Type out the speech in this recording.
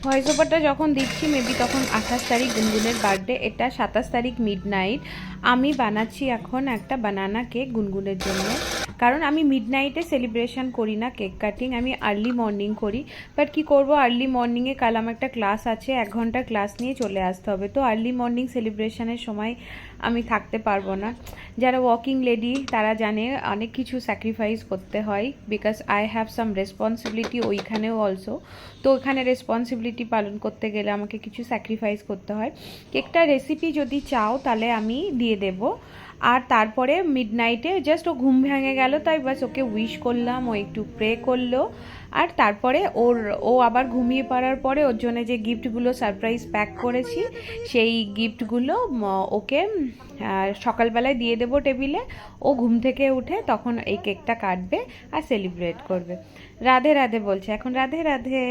Voice ওভারটা যখন দিচ্ছি maybe তখন 28 তারিখ গুনগুনের বার্থডে, এটা 27 তারিখ মিডনাইট। আমি বানাচ্ছি এখন একটা বানানা কেক গুনগুনের জন্য, কারণ আমি মিডনাইটে সেলিব্রেশন করি না কেক কাটিং, আমি আর্লি মর্নিং করি। বাট কী করবো, আর্লি মর্নিংয়ে কাল আমার একটা ক্লাস আছে, 1 ঘন্টা ক্লাস নিয়ে চলে আসতে হবে, তো আর্লি মর্নিং সেলিব্রেশনের সময় আমি থাকতে পারবো না। যারা ওয়ার্কিং লেডি তারা জানে অনেক কিছু স্যাক্রিফাইস করতে হয়, because I have some responsibility ওইখানেও অলসো। তো ওখানে রেসপন্সিবিলিটি পালন করতে গেলে আমাকে কিছু স্যাক্রিফাইস করতে হয়। কেকটার রেসিপি যদি চাও তাহলে আমি দিয়ে দেবো। আর তারপরে মিডনাইটে জাস্ট ও ঘুম ভেঙে গেল, তাই বাস ওকে উইশ করলাম, ও একটু প্রে করলো। আর তারপরে ও আবার ঘুমিয়ে পড়ার পরে ওর জন্য যে গিফটগুলো সারপ্রাইজ প্যাক করেছি সেই গিফটগুলো ওকে সকালবেলায় দিয়ে দেবো টেবিলে। ও ঘুম থেকে উঠে তখন এই কেকটা কাটবে আর সেলিব্রেট করবে। রাধে রাধে বলছে এখন, রাধে রাধে।